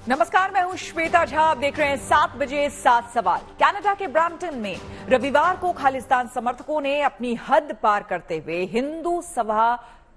नमस्कार, मैं हूं श्वेता झा। आप देख रहे हैं 7 बजे 7 सवाल। कनाडा के ब्रैम्पटन में रविवार को खालिस्तान समर्थकों ने अपनी हद पार करते हुए हिंदू सभा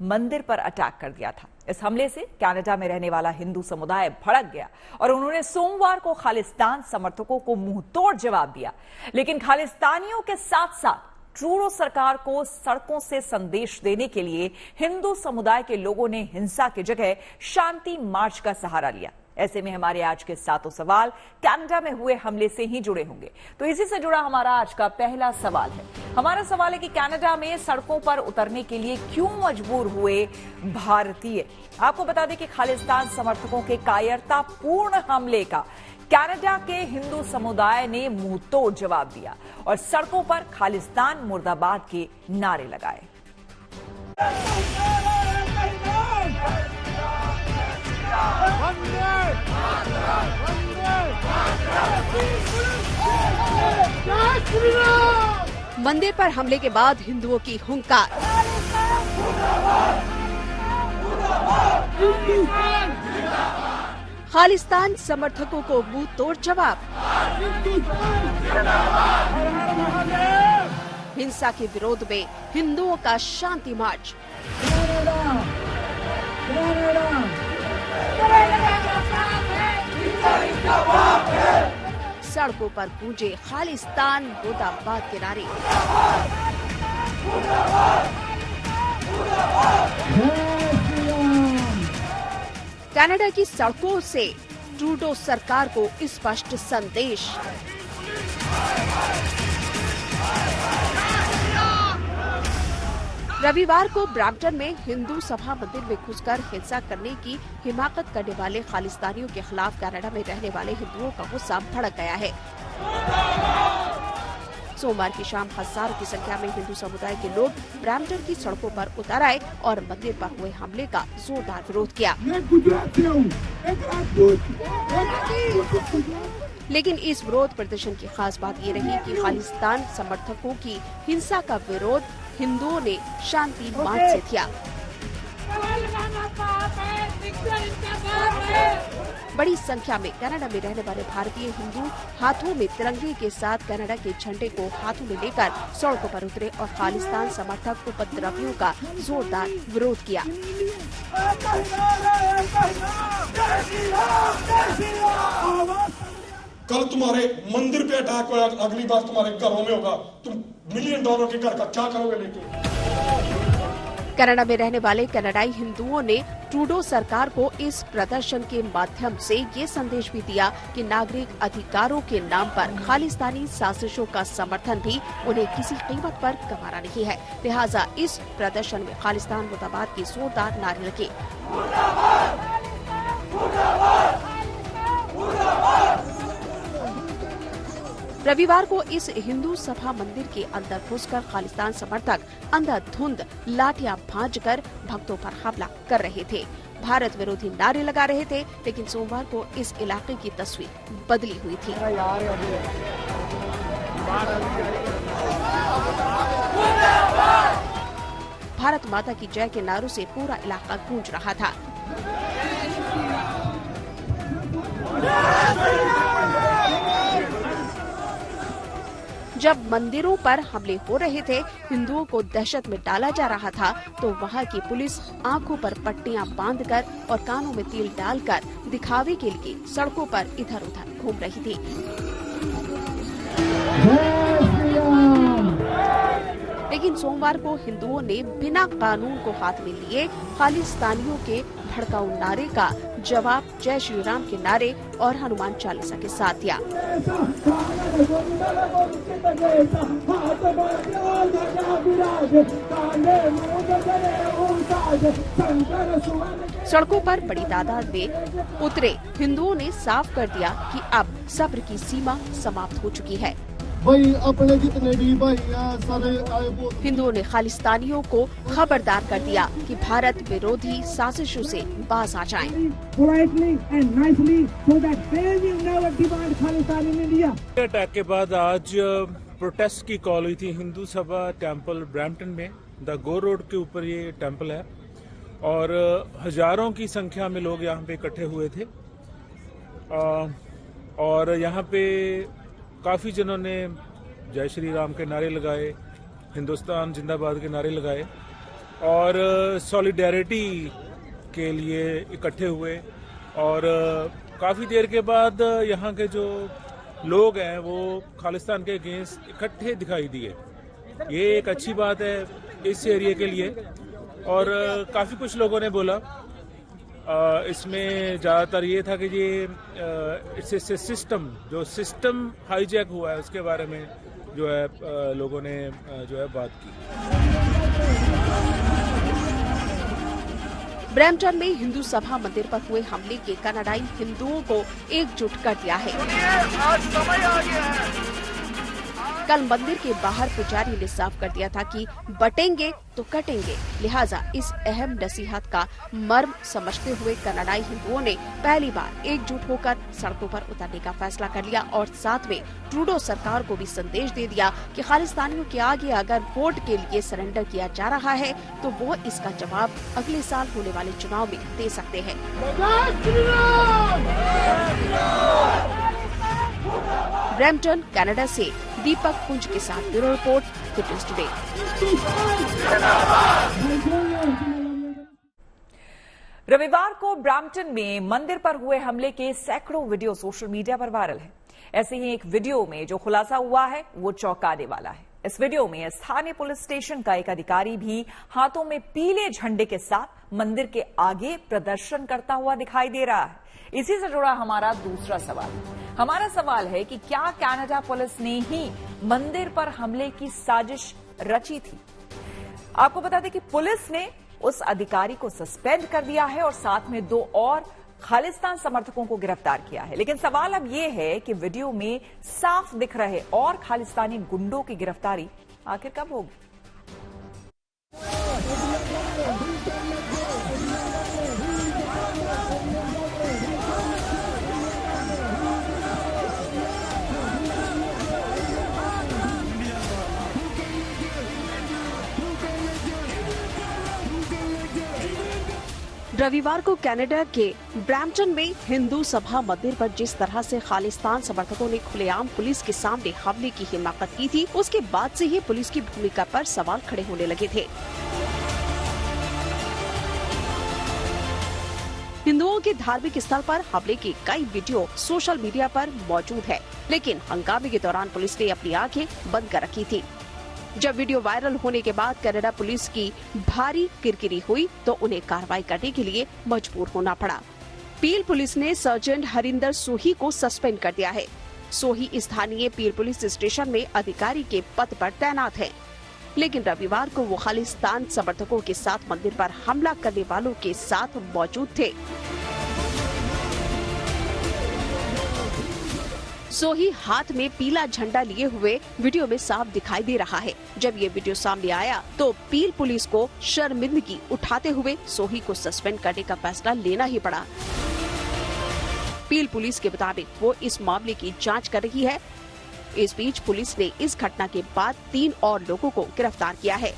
मंदिर पर अटैक कर दिया था। इस हमले से कनाडा में रहने वाला हिंदू समुदाय भड़क गया और उन्होंने सोमवार को खालिस्तान समर्थकों को मुंहतोड़ जवाब दिया। लेकिन खालिस्तानियों के साथ साथ ट्रूडो सरकार को सड़कों से संदेश देने के लिए हिंदू समुदाय के लोगों ने हिंसा की जगह शांति मार्च का सहारा लिया। ऐसे में हमारे आज के 7 सवाल कनाडा में हुए हमले से ही जुड़े होंगे। तो इसी से जुड़ा हमारा आज का पहला सवाल है। हमारा सवाल है कि कनाडा में सड़कों पर उतरने के लिए क्यों मजबूर हुए भारतीय। आपको बता दें कि खालिस्तान समर्थकों के कायरतापूर्ण हमले का कनाडा के हिंदू समुदाय ने मुंहतोड़ जवाब दिया और सड़कों पर खालिस्तान मुर्दाबाद के नारे लगाए। मंदिर पर हमले के बाद हिंदुओं की हुंकार। खालिस्तान समर्थकों को मुंह तोड़ जवाब। हिंसा के विरोध में हिंदुओं का शांति मार्च। सड़कों पर गूंजे खालिस्तान मुर्दाबाद के नारे। कनाडा की सड़कों से ट्रूडो सरकार को स्पष्ट संदेश। रविवार को ब्रैम्पटन में हिंदू सभा मंदिर में घुसकर हिंसा करने की हिमाकत करने वाले खालिस्तानियों के खिलाफ कनाडा में रहने वाले हिंदुओं का गुस्सा भड़क गया है। सोमवार की शाम हजारों की संख्या में हिंदू समुदाय के लोग ब्रैम्पटन की सड़कों पर उतर आए और मंदिर पर हुए हमले का जोरदार विरोध किया। लेकिन इस विरोध प्रदर्शन की खास बात ये रही कि खालिस्तान समर्थकों की हिंसा का विरोध हिंदुओं ने शांति मार्च से किया। बड़ी संख्या में कनाडा में रहने वाले भारतीय हिंदू हाथों में तिरंगे के साथ कनाडा के झंडे को हाथों में लेकर सड़कों पर उतरे और खालिस्तान समर्थक उपद्रवियों का जोरदार विरोध किया। कल तुम्हारे मंदिर पे अटैक होगा, अगली बार तुम्हारे घरों में होगा। तुम $1 मिलियन के घर का क्या करोगे लेके? कनाडा में रहने वाले कनाडाई हिंदुओं ने ट्रूडो सरकार को इस प्रदर्शन के माध्यम से ये संदेश भी दिया कि नागरिक अधिकारों के नाम पर खालिस्तानी साजिशों का समर्थन भी उन्हें किसी कीमत पर गंवाना नहीं है। लिहाजा इस प्रदर्शन में खालिस्तान मुर्दाबाद के जोरदार नारे लगे। रविवार को इस हिंदू सभा मंदिर के अंदर घुसकर खालिस्तान समर्थक अंधाधुंध लाठियां भांजकर भक्तों पर हमला कर रहे थे। भारत विरोधी नारे लगा रहे थे, लेकिन सोमवार को इस इलाके की तस्वीर बदली हुई थी। भारत माता की जय के नारों से पूरा इलाका गूंज रहा था। जब मंदिरों पर हमले हो रहे थे, हिंदुओं को दहशत में डाला जा रहा था, तो वहां की पुलिस आंखों पर पट्टियां बांधकर और कानों में तेल डालकर दिखावे के लिए सड़कों पर इधर उधर घूम रही थी। लेकिन सोमवार को हिंदुओं ने बिना कानून को हाथ में लिए खालिस्तानियों के भड़काऊ नारे का जवाब जय श्री राम के नारे और हनुमान चालीसा के साथ दिया। सड़कों पर बड़ी तादाद में उतरे हिंदुओं ने साफ कर दिया कि अब सब्र की सीमा समाप्त हो चुकी है। भाई अपने जितने भी भाई सारे हिंदुओं ने खालिस्तानियों को खबरदार कर दिया कि भारत विरोधी साजिशों से बाज आ जाएं। अटैक के बाद आज प्रोटेस्ट की कॉल हुई थी हिंदू सभा टेम्पल ब्रैम्पटन में। द गो रोड के ऊपर ये टेम्पल है और हजारों की संख्या में लोग यहाँ पे इकट्ठे हुए थे। और यहाँ पे काफ़ी जनों ने जय श्री राम के नारे लगाए, हिंदुस्तान जिंदाबाद के नारे लगाए और सॉलिडेरिटी के लिए इकट्ठे हुए। और काफ़ी देर के बाद यहाँ के जो लोग हैं वो खालिस्तान के अगेंस्ट इकट्ठे दिखाई दिए। ये एक अच्छी बात है इस एरिया के लिए। और काफ़ी कुछ लोगों ने बोला इसमें ज़्यादातर ये था कि ये इससे सिस्टम हाईजैक हुआ है उसके बारे में जो है लोगों ने जो है बात की। ब्रैम्पटन में हिंदू सभा मंदिर पर हुए हमले के कनाडाई हिंदुओं को एकजुट कर दिया है। कल मंदिर के बाहर पुजारी ने साफ कर दिया था कि बटेंगे तो कटेंगे, लिहाजा इस अहम नसीहत का मर्म समझते हुए कनाडाई हिंदुओं ने पहली बार एकजुट होकर सड़कों पर उतरने का फैसला कर लिया और साथ में ट्रूडो सरकार को भी संदेश दे दिया कि खालिस्तानियों के आगे अगर वोट के लिए सरेंडर किया जा रहा है तो वो इसका जवाब अगले साल होने वाले चुनाव में दे सकते हैं। ब्रैम्पटन, कनाडा से दीपक कुंज के साथ ब्यूरो रिपोर्ट, फिटनेस टुडे। रविवार को ब्रैम्पटन में मंदिर पर हुए हमले के सैकड़ों वीडियो सोशल मीडिया पर वायरल है। ऐसे ही एक वीडियो में जो खुलासा हुआ है वो चौंकाने वाला है। इस वीडियो में स्थानीय पुलिस स्टेशन का एक अधिकारी भी हाथों में पीले झंडे के साथ मंदिर के आगे प्रदर्शन करता हुआ दिखाई दे रहा है। इसी से जुड़ा हमारा दूसरा सवाल है कि क्या कनाडा पुलिस ने ही मंदिर पर हमले की साजिश रची थी? आपको बता दें कि पुलिस ने उस अधिकारी को सस्पेंड कर दिया है और साथ में 2 और खालिस्तान समर्थकों को गिरफ्तार किया है। लेकिन सवाल अब यह है कि वीडियो में साफ दिख रहे और खालिस्तानी गुंडों की गिरफ्तारी आखिर कब होगी? रविवार को कनाडा के ब्रैम्पटन में हिंदू सभा मंदिर पर जिस तरह से खालिस्तान समर्थकों ने खुलेआम पुलिस के सामने हमले की हिमाकत की थी, उसके बाद से ही पुलिस की भूमिका पर सवाल खड़े होने लगे थे। हिंदुओं के धार्मिक स्थल पर हमले की कई वीडियो सोशल मीडिया पर मौजूद है, लेकिन हंगामे के दौरान पुलिस ने अपनी आंखें बंद कर रखी थी। जब वीडियो वायरल होने के बाद कनाडा पुलिस की भारी किरकिरी हुई तो उन्हें कार्रवाई करने के लिए मजबूर होना पड़ा। पील पुलिस ने सर्जेंट हरिंदर सोही को सस्पेंड कर दिया है। सोही स्थानीय पील पुलिस स्टेशन में अधिकारी के पद पर तैनात है, लेकिन रविवार को वो खालिस्तान समर्थकों के साथ मंदिर पर हमला करने वालों के साथ मौजूद थे। सोही हाथ में पीला झंडा लिए हुए वीडियो में साफ दिखाई दे रहा है। जब ये वीडियो सामने आया तो पील पुलिस को शर्मिंदगी उठाते हुए सोही को सस्पेंड करने का फैसला लेना ही पड़ा। पील पुलिस के मुताबिक वो इस मामले की जांच कर रही है। इस बीच पुलिस ने इस घटना के बाद 3 और लोगों को गिरफ्तार किया है।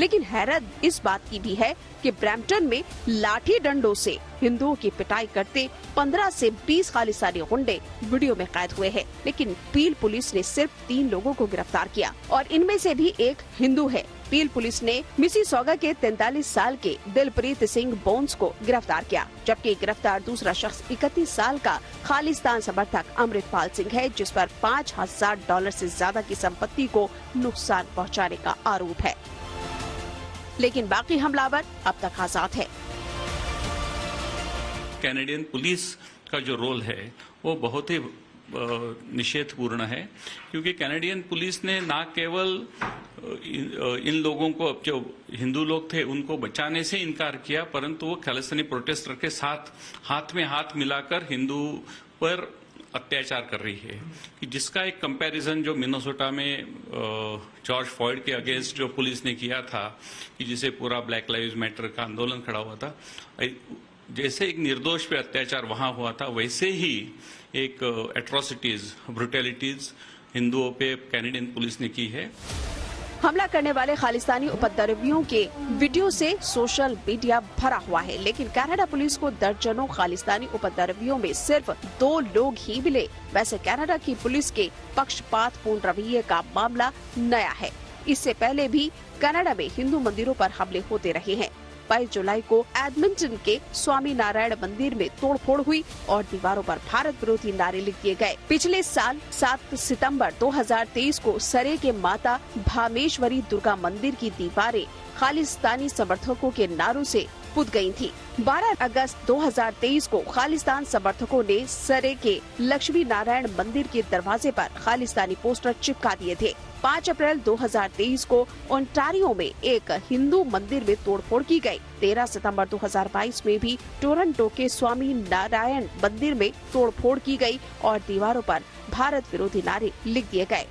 लेकिन हैरत इस बात की भी है कि ब्रैम्पटन में लाठी डंडों से हिंदुओं की पिटाई करते 15 से 20 खालिस्तानी गुंडे वीडियो में कैद हुए हैं, लेकिन पील पुलिस ने सिर्फ 3 लोगों को गिरफ्तार किया और इनमें से भी एक हिंदू है। पील पुलिस ने मिसिसॉगा के 43 साल के दिलप्रीत सिंह बोन्स को गिरफ्तार किया, जबकि गिरफ्तार दूसरा शख्स 31 साल का खालिस्तान समर्थक अमृतपाल सिंह है, जिस पर $5,000 से ज्यादा की संपत्ति को नुकसान पहुँचाने का आरोप है। लेकिन बाकी हमलावर अब तक आजाद है। कैनेडियन पुलिस का जो रोल है वो बहुत ही निषेधपूर्ण है, क्योंकि कैनेडियन पुलिस ने न केवल इन लोगों को, जो हिंदू लोग थे, उनको बचाने से इनकार किया, परंतु वो खालिस्तानी प्रोटेस्टर के साथ हाथ में हाथ मिलाकर हिंदू पर अत्याचार कर रही है। कि जिसका एक कंपैरिजन जो मिनेसोटा में जॉर्ज फ्लॉयड के अगेंस्ट जो पुलिस ने किया था, कि जिसे पूरा ब्लैक लाइव्स मैटर का आंदोलन खड़ा हुआ था, जैसे एक निर्दोष पे अत्याचार वहां हुआ था, वैसे ही एक एट्रोसिटीज, ब्रुटैलिटीज हिंदुओं पे कैनेडियन पुलिस ने की है। हमला करने वाले खालिस्तानी उपद्रवियों के वीडियो से सोशल मीडिया भरा हुआ है, लेकिन कनाडा पुलिस को दर्जनों खालिस्तानी उपद्रवियों में सिर्फ 2 लोग ही मिले। वैसे कनाडा की पुलिस के पक्षपातपूर्ण रवैये का मामला नया है। इससे पहले भी कनाडा में हिंदू मंदिरों पर हमले होते रहे हैं। 22 जुलाई को एडमिंटन के स्वामी नारायण मंदिर में तोड़फोड़ हुई और दीवारों पर भारत विरोधी नारे लिख दिए गए। पिछले साल 7 सितंबर 2023 को सरे के माता भामेश्वरी दुर्गा मंदिर की दीवारें खालिस्तानी समर्थकों के नारों से पुत गई थी। 12 अगस्त 2023 को खालिस्तान समर्थकों ने सरे के लक्ष्मी नारायण मंदिर के दरवाजे पर खालिस्तानी पोस्टर चिपका दिए थे। 5 अप्रैल 2023 को ओंटारियो में एक हिंदू मंदिर में तोड़फोड़ की गई। 13 सितंबर 2022 में भी टोरंटो के स्वामी नारायण मंदिर में तोड़फोड़ की गई और दीवारों पर भारत विरोधी नारे लिख दिए गए।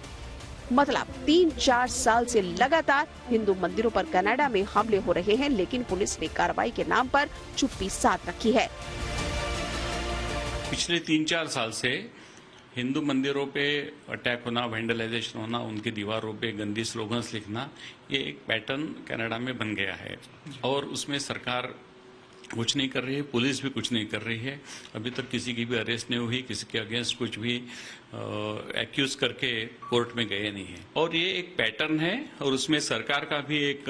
मतलब 3-4 साल से लगातार हिंदू मंदिरों पर कनाडा में हमले हो रहे हैं, लेकिन पुलिस ने कार्रवाई के नाम पर चुप्पी साध रखी है। पिछले 3-4 साल से हिंदू मंदिरों पे अटैक होना, वैंडलाइजेशन होना, उनकी दीवारों पे गंदी स्लोगन्स लिखना, ये एक पैटर्न कनाडा में बन गया है और उसमें सरकार कुछ नहीं कर रही है, पुलिस भी कुछ नहीं कर रही है। अभी तक किसी की भी अरेस्ट नहीं हुई, किसी के अगेंस्ट कुछ भी एक्यूज करके कोर्ट में गए नहीं है। और ये एक पैटर्न है और उसमें सरकार का भी एक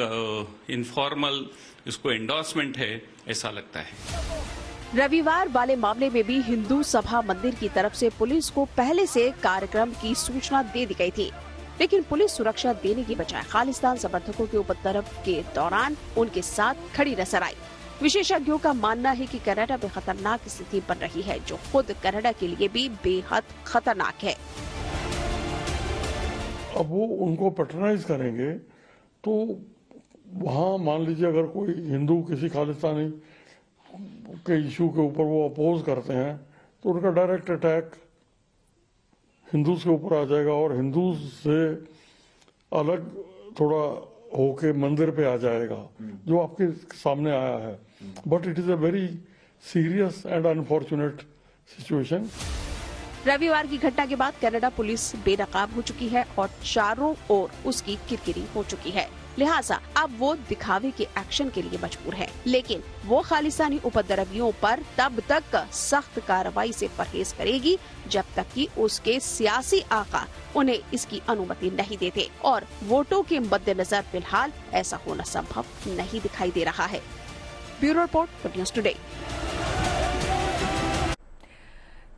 इनफॉर्मल इसको एंडोर्समेंट है, ऐसा लगता है। रविवार वाले मामले में भी हिंदू सभा मंदिर की तरफ से पुलिस को पहले से कार्यक्रम की सूचना दे दी गई थी, लेकिन पुलिस सुरक्षा देने की बजाय खालिस्तान समर्थकों के उपद्रव के दौरान उनके साथ खड़ी नजर आई। विशेषज्ञों का मानना है कि कनाडा में खतरनाक स्थिति बन रही है, जो खुद कनाडा के लिए भी बेहद खतरनाक है। अब वो उनको पैट्रनाइज करेंगे तो वहाँ मान लीजिए अगर कोई हिंदू किसी खालिस्तानी के इशू के ऊपर वो अपोज करते हैं तो उनका डायरेक्ट अटैक हिंदूज के ऊपर आ जाएगा और हिंदूज से अलग थोड़ा होके मंदिर पे आ जाएगा, जो आपके सामने आया है। But it is a very serious and unfortunate situation. रविवार की घटना के बाद कनाडा पुलिस बेनकाब हो चुकी है और चारों ओर उसकी किरकिरी हो चुकी है। लिहाजा अब वो दिखावे के एक्शन के लिए मजबूर है, लेकिन वो खालिस्तानी उपद्रवियों पर तब तक सख्त कार्रवाई से परहेज करेगी जब तक कि उसके सियासी आका उन्हें इसकी अनुमति नहीं देते और वोटों के मद्देनजर फिलहाल ऐसा होना संभव नहीं दिखाई दे रहा है। Bureau report for news today.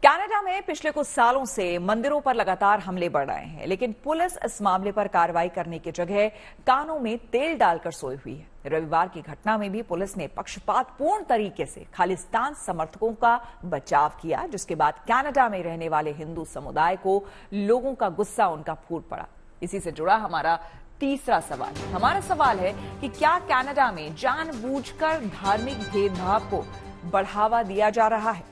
Canada में पिछले कुछ सालों से मंदिरों पर लगातार हमले बढ़ रहे हैं, लेकिन पुलिस इस मामले पर कार्रवाई करने की जगह कानों में तेल डालकर सोई हुई है। रविवार की घटना में भी पुलिस ने पक्षपातपूर्ण तरीके से खालिस्तान समर्थकों का बचाव किया, जिसके बाद कनाडा में रहने वाले हिंदू समुदाय को लोगों का गुस्सा उनका फूट पड़ा। इसी से जुड़ा हमारा तीसरा सवाल। हमारा सवाल है कि क्या कनाडा में जानबूझकर धार्मिक भेदभाव को बढ़ावा दिया जा रहा है?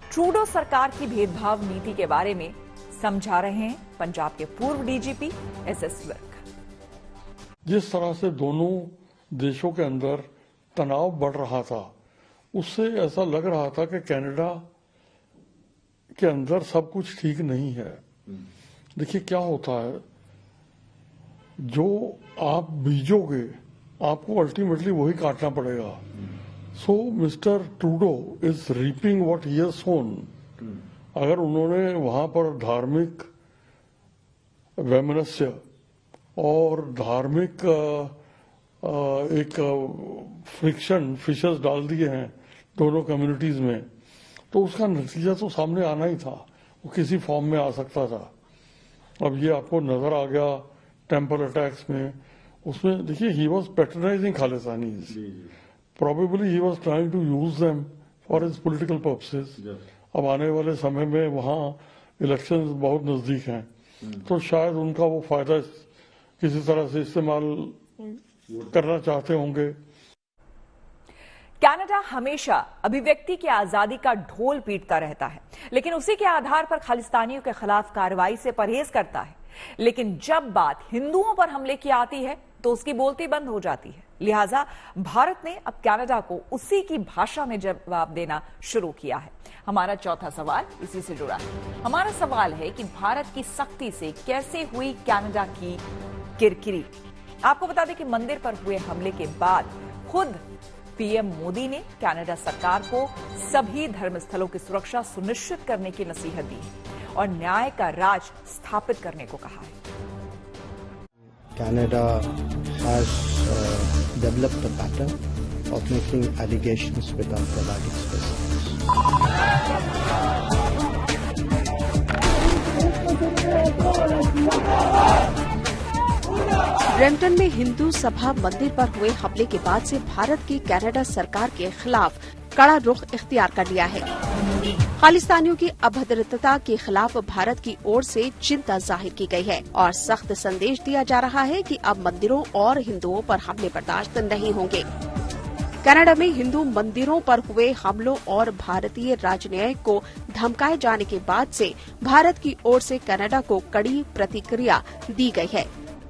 ट्रूडो सरकार की भेदभाव नीति के बारे में समझा रहे हैं पंजाब के पूर्व डीजीपी एसएस विर्क। जिस तरह से दोनों देशों के अंदर तनाव बढ़ रहा था, उससे ऐसा लग रहा था कि कनाडा के अंदर सब कुछ ठीक नहीं है। देखिए क्या होता है, जो आप बीजोगे आपको अल्टीमेटली वही काटना पड़ेगा। So mister Trudeau is reaping what he has sown. अगर उन्होंने वहां पर धार्मिक वैमनस्य और धार्मिक एक फ्रिक्शन फिशेस डाल दिए हैं दोनों कम्युनिटीज में, तो उसका नतीजा तो सामने आना ही था, वो किसी फॉर्म में आ सकता था। अब ये आपको नजर आ गया टेम्पल अटैक्स में। उसमें देखिए he was patronising Khalistanis, probably he was trying to use them for his political purposes. अब आने वाले समय में वहाँ इलेक्शंस बहुत नजदीक हैं, तो शायद उनका वो फायदा किसी तरह से इस्तेमाल करना चाहते होंगे। कनाडा हमेशा अभिव्यक्ति की आजादी का ढोल पीटता रहता है, लेकिन उसी के आधार पर खालिस्तानियों के खिलाफ कार्रवाई से परहेज करता है। लेकिन जब बात हिंदुओं पर हमले की आती है तो उसकी बोलती बंद हो जाती है। लिहाजा भारत ने अब कनाडा को उसी की भाषा में जवाब देना शुरू किया है। हमारा चौथा सवाल इसी से जुड़ा है। हमारा सवाल है कि भारत की सख्ती से कैसे हुई कनाडा की किरकिरी। आपको बता दें कि मंदिर पर हुए हमले के बाद खुद पीएम मोदी ने कनाडा सरकार को सभी धर्मस्थलों की सुरक्षा सुनिश्चित करने की नसीहत दी और न्याय का राज स्थापित करने को कहा है। Canada has developed a pattern of making allegations without providing specifics. Brampton में हिंदू सभा मंदिर पर हुए हमले के बाद से भारत की कनाडा सरकार के खिलाफ कड़ा रुख इख्तियार कर लिया है। खालिस्तानियों की अभद्रता के खिलाफ भारत की ओर से चिंता जाहिर की गई है और सख्त संदेश दिया जा रहा है कि अब मंदिरों और हिंदुओं पर हमले बर्दाश्त नहीं होंगे। कनाडा में हिंदू मंदिरों पर हुए हमलों और भारतीय राजनयिक को धमकाए जाने के बाद से भारत की ओर से कनाडा को कड़ी प्रतिक्रिया दी गई है।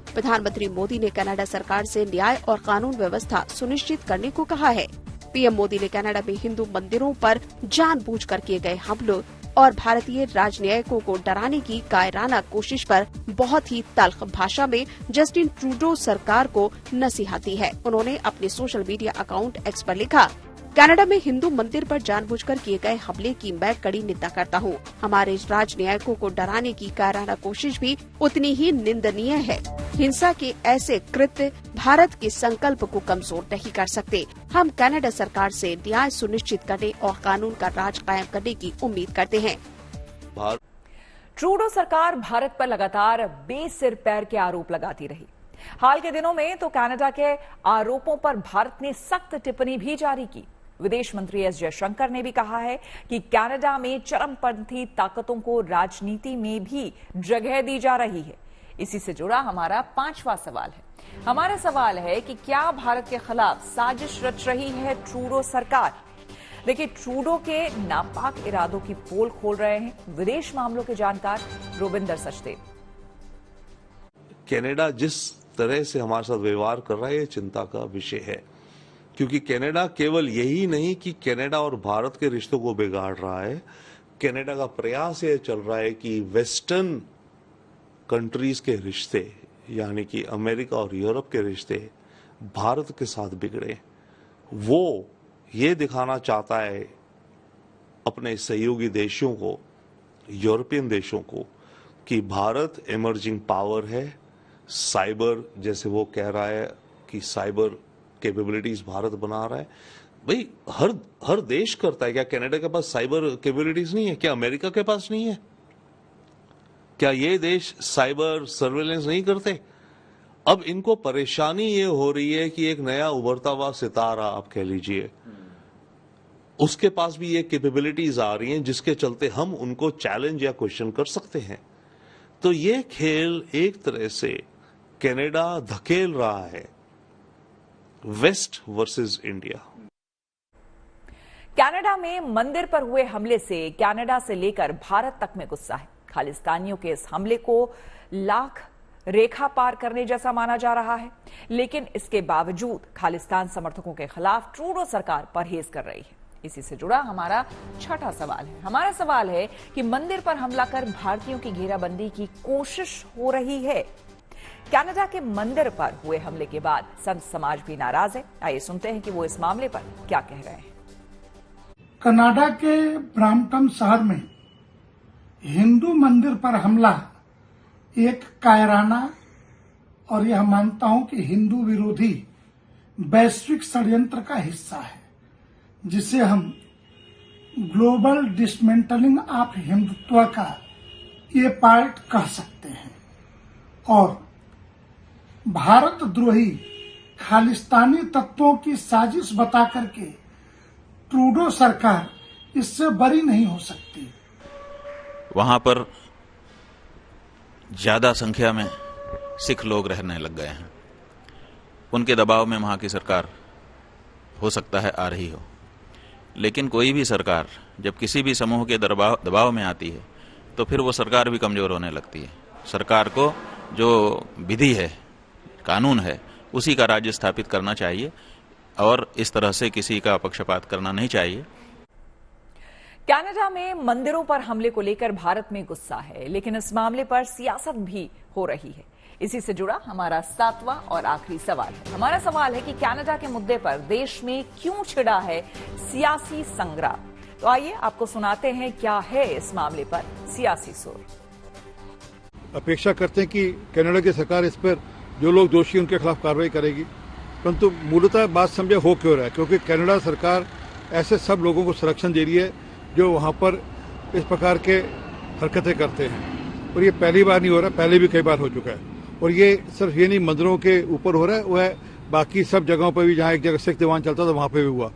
प्रधानमंत्री मोदी ने कनाडा सरकार से न्याय और कानून व्यवस्था सुनिश्चित करने को कहा है। पीएम मोदी ने कनाडा में हिंदू मंदिरों पर जानबूझकर किए गए हमलों और भारतीय राजनयिकों को डराने की कायराना कोशिश पर बहुत ही तल्ख भाषा में जस्टिन ट्रूडो सरकार को नसीहत दी है। उन्होंने अपने सोशल मीडिया अकाउंट एक्स पर लिखा, कनाडा में हिंदू मंदिर पर जानबूझकर किए गए हमले की मैं कड़ी निंदा करता हूँ। हमारे राजनयिकों को डराने की कायराना कोशिश भी उतनी ही निंदनीय है। हिंसा के ऐसे कृत्य भारत के संकल्प को कमजोर नहीं कर सकते। हम कनाडा सरकार से न्याय सुनिश्चित करने और कानून का राज कायम करने की उम्मीद करते हैं। ट्रूडो सरकार भारत पर लगातार बेसिर पैर के आरोप लगाती रही। हाल के दिनों में तो कनाडा के आरोपों पर भारत ने सख्त टिप्पणी भी जारी की। विदेश मंत्री एस जयशंकर ने भी कहा है कि कनाडा में चरमपंथी ताकतों को राजनीति में भी जगह दी जा रही है। इसी से जुड़ा हमारा 5वां सवाल है। हमारा सवाल है कि क्या भारत के खिलाफ साजिश रच रही है ट्रूडो सरकार? देखिए, ट्रूडो के नापाक इरादों की पोल खोल रहे हैं विदेश मामलों के जानकार रोबिंदर सचदेव। कनाडा जिस तरह से हमारे साथ व्यवहार कर रहा है, ये चिंता का विषय है, क्योंकि कनाडा केवल यही नहीं कि कनाडा और भारत के रिश्तों को बिगाड़ रहा है, कनाडा का प्रयास ये चल रहा है कि वेस्टर्न कंट्रीज के रिश्ते यानी कि अमेरिका और यूरोप के रिश्ते भारत के साथ बिगड़े। वो ये दिखाना चाहता है अपने सहयोगी देशों को, यूरोपियन देशों को, कि भारत इमर्जिंग पावर है। साइबर, जैसे वो कह रहा है कि साइबर कैपेबिलिटीज भारत बना रहा है। भाई हर देश करता है। क्या कनाडा के पास साइबर कैपेबिलिटीज नहीं है? क्या अमेरिका के पास नहीं है? क्या ये देश साइबर सर्वेलेंस नहीं करते? अब इनको परेशानी ये हो रही है कि एक नया उभरता हुआ सितारा, आप कह लीजिए, उसके पास भी ये कैपेबिलिटीज आ रही हैं जिसके चलते हम उनको चैलेंज या क्वेश्चन कर सकते हैं। तो ये खेल एक तरह से कनाडा धकेल रहा है वेस्ट वर्सेस इंडिया। कनाडा में मंदिर पर हुए हमले से कनाडा से लेकर भारत तक में गुस्सा है। खालिस्तानियों के इस हमले को लाख रेखा पार करने जैसा माना जा रहा है, लेकिन इसके बावजूद खालिस्तान समर्थकों के खिलाफ ट्रूडो सरकार परहेज कर रही है। इसी से जुड़ा हमारा 6वां सवाल है। हमारा सवाल है कि मंदिर पर हमला कर भारतीयों की घेराबंदी की कोशिश हो रही है। कनाडा के मंदिर पर हुए हमले के बाद संत समाज भी नाराज है। आइए सुनते हैं कि वो इस मामले पर क्या कह रहे हैं। कनाडा के ब्रैम्पटन शहर में हिंदू मंदिर पर हमला एक कायराना और यह मानता हूं कि हिंदू विरोधी वैश्विक षड्यंत्र का हिस्सा है, जिसे हम ग्लोबल डिसमेंटलिंग ऑफ हिंदुत्व का ये पार्ट कह सकते हैं। और भारत द्रोही खालिस्तानी तत्वों की साजिश बता करके ट्रूडो सरकार इससे बरी नहीं हो सकती। वहां पर ज्यादा संख्या में सिख लोग रहने लग गए हैं। उनके दबाव में वहां की सरकार हो सकता है आ रही हो, लेकिन कोई भी सरकार जब किसी भी समूह के दबाव में आती है तो फिर वो सरकार भी कमजोर होने लगती है। सरकार को जो विधि है, कानून है, उसी का राज्य स्थापित करना चाहिए और इस तरह से किसी का पक्षपात करना नहीं चाहिए। कनाडा में मंदिरों पर हमले को लेकर भारत में गुस्सा है, लेकिन इस मामले पर सियासत भी हो रही है। इसी से जुड़ा हमारा 7वां और आखिरी सवाल है। हमारा सवाल है कि कनाडा के मुद्दे पर देश में क्यों छिड़ा है सियासी संग्राम। तो आइए आपको सुनाते हैं क्या है इस मामले पर सियासी सुर। अपेक्षा करते हैं कि कनाडा की सरकार इस पर जो लोग दोषी उनके खिलाफ कार्रवाई करेगी, परंतु मूलतः बात समझे हो क्यों रहा है, क्योंकि कनाडा सरकार ऐसे सब लोगों को संरक्षण दे रही है जो वहां पर इस प्रकार के हरकतें करते हैं। और ये पहली बार नहीं हो रहा, पहले भी कई बार हो चुका है। और ये सिर्फ ये नहीं मंदिरों के ऊपर हो रहा है, वह बाकी सब जगहों पर भी, जहां एक जगह सिख दीवान चलता था वहां पर भी हुआ।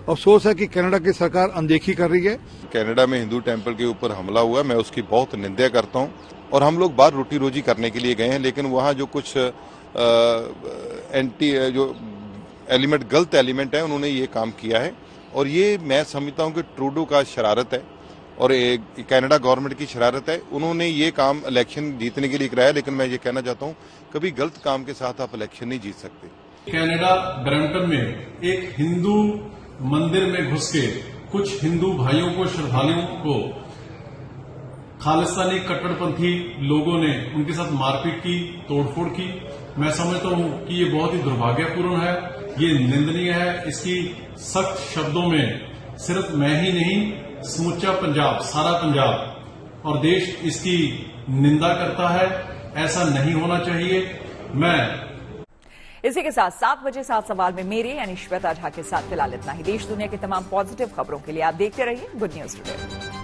अफसोस है कि कनाडा की सरकार अनदेखी कर रही है। कनाडा में हिंदू टेम्पल के ऊपर हमला हुआ, मैं उसकी बहुत निंदा करता हूं। और हम लोग बाहर रोटी रोजी करने के लिए गए हैं, लेकिन वहां जो कुछ जो एलिमेंट, गलत एलिमेंट है, उन्होंने ये काम किया है। और ये मैं समझता हूं कि ट्रूडो का शरारत है और कनाडा गवर्नमेंट की शरारत है। उन्होंने ये काम इलेक्शन जीतने के लिए कराया, लेकिन मैं ये कहना चाहता हूं कभी गलत काम के साथ आप इलेक्शन नहीं जीत सकते। कनाडा ब्रैम्पटन में एक हिंदू मंदिर में घुस के कुछ हिंदू भाइयों को, श्रद्धालुओं को खालिस्तानी कट्टरपंथी लोगों ने उनके साथ मारपीट की, तोड़फोड़ की। मैं समझता हूं कि ये बहुत ही दुर्भाग्यपूर्ण है, ये निंदनीय है। इसकी सख्त शब्दों में सिर्फ मैं ही नहीं, समूचा पंजाब, सारा पंजाब और देश इसकी निंदा करता है। ऐसा नहीं होना चाहिए। इसी के साथ 7 बजे 7 सवाल में मेरे यानी श्वेता झा के साथ फिलहाल इतना ही। देश दुनिया की तमाम पॉजिटिव खबरों के लिए आप देखते रहिए गुड न्यूज टुडे।